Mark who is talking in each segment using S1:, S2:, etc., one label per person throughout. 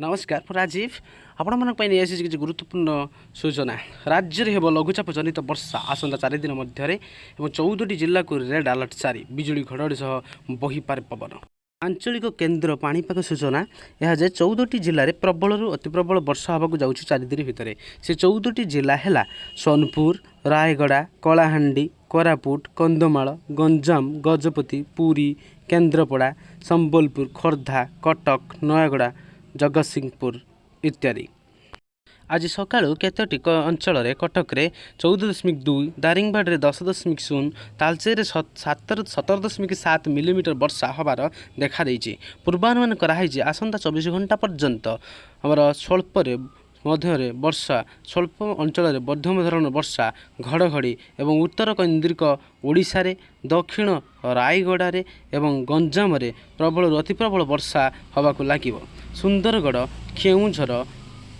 S1: नमस्कार मु राजीव आपण मन किसी गुरुत्वपूर्ण सूचना राज्य में हो लघुचाप जनित वर्षा आसंता 4 दिन मध्य 14टी जिला को रेड अलर्ट जारी बिजुली घड़घड़ी सह बहीपारे पवन आंचलिक केन्द्र पाणीपाग सूचना यह 14टी जिले में प्रबल अति प्रबल वर्षा होगा जाऊँगी 4 दिन भितर से 14टी जिला है सोनपुर रायगड़ा कलाहांडी कोरापुट कंधमाल गंजाम गजपति पुरी केन्द्रापड़ा संबलपुर खोर्धा कटक नयगड़ा जगतसिंहपुर इत्यादि। आज सकाळु केतोटी अंचल कटक 14.2 दारिंगबाड़ी 10.0 तालचेर 17.7 मिलीमीटर वर्षा हबार देखा देइछि। पूर्वानुमान कराई आसंता 24 घंटा पर्यंत आमर स्वल्प मध्य वर्षा स्वल्प अंचल मध्यम धरण वर्षा घड़घड़ी एवं उत्तर केन्द्रिक ओडिशा रे दक्षिण रायगड़ा एवं गंजाम प्रबल अति प्रबल वर्षा हवाक लागिब। सुंदरगढ़ केउझर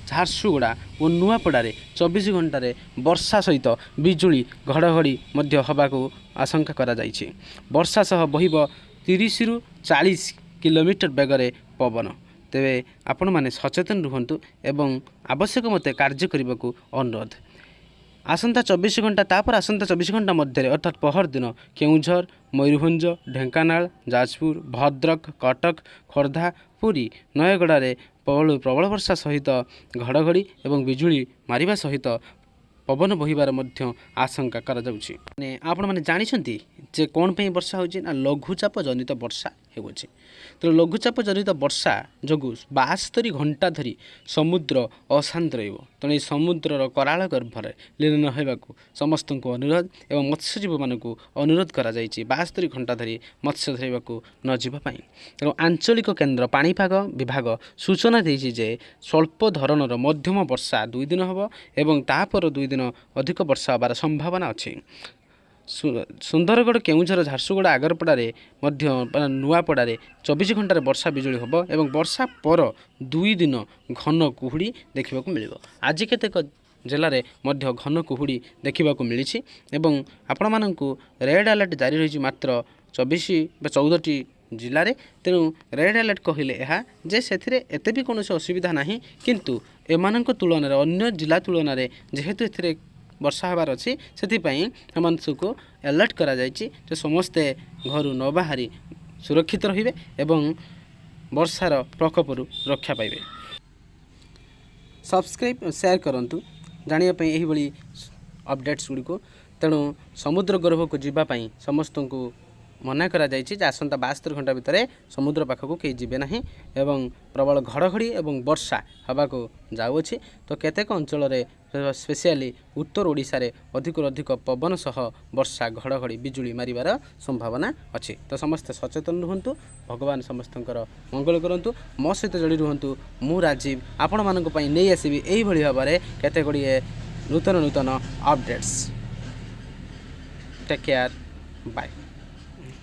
S1: झारसुगुड़ा और नुआपड़ा 24 घंटे वर्षा सहित बिजुली घड़घड़ी हवाको आशंका करा जाइछि। वर्षा सह बहिब 30 रु 40 किलोमीटर बेगर पवन। तेबे आपण माने सचेतन रुहंतु एवं आवश्यक मते कार्य करने को अनुरोध। आसंता 24 घंटा तापर आसंता 24 घंटा मध्य अर्थात पहर दिन केउझर मयूरभंज ढेंकानाल जाजपुर भद्रक कटक खोर्धा पुरी नयगड़ा प्रबल वर्षा सहित घड़घड़ी एवं बिजुली मारिबा सहित पवन बहिबार मध्य आशंका करा जाउछि। आपण माने जानिछंती जे कोन पे वर्षा होछि ना लघुचाप जनित वर्षा हेउछि। तो लघुचाप जनित वर्षा जगु 72 घंटा धरी समुद्र अशांत रहिबो। तेणु समुद्रर कराल गर्भरे लीन होइबाकू समस्त को अनुरोध एवं मत्स्यजीवी मानकू अनुरोध करा जाइछि 72 घंटा धरी मत्स्य धरिबाकू न जिबा पई। तेणु आंचलिक केन्द्र पाणीपाग विभाग सूचना देइछि जे स्वल्प धरणर मध्यम वर्षा 2 दिन हबो एवं तापर 2 दिन अधिक वर्षा होबार संभावना अछि। सुंदरगढ़ केउझर झारसुगुड़ा आगरपड़ा नुआपड़ा 24 घंटे वर्षा बिजुली हम एवं वर्षा पर 2 दिन घन कुहुड़ी देखा मिल। आज केतेक जिले में घन कुहुड़ी देखा मिली एवं आपण मानू रेड अलर्ट जारी रही मात्र 14टी जिले में। तेणु रेड अलर्ट कहले यह जे से एते भी कौन असुविधा ना किंतु एमान तुलन में अन्य जिला तुलन में जेहेतु ए वर्षा हबार अच्छी से को अलर्ट करा जाइछि जे समस्ते घर न बाहरी सुरक्षित रहिबे एवं वर्षार प्रकोपरु रक्षा पाइबे। सब्सक्राइब और शेयर करंतु जानिया पई एही बली अपडेट्स गुडी को। तेणु समुद्र गर्भ को जीवा पई समस्त को मना करा जाइछि जे आसंता 72 घंटा भितर समुद्र पाखक कई जीवे नाही एवं प्रबल घड़घड़ी एवं वर्षा हवा को जाउछि। तो केतेक अंचल स्पेशली उत्तर ओडिशा रे अधिक पवन सह वर्षा घड़घड़ी बिजुली मारिबार संभावना अछि। तो समस्त सचेतन रुहंतु भगवान समस्तंकर मंगल करंतु। मो सहित जोड़ी रुहंतु मु राजीव आपण मानक पई नै आसीबी एही भली भाबरे केते गुड़िए नूतन अपडेट्स। Take care bye.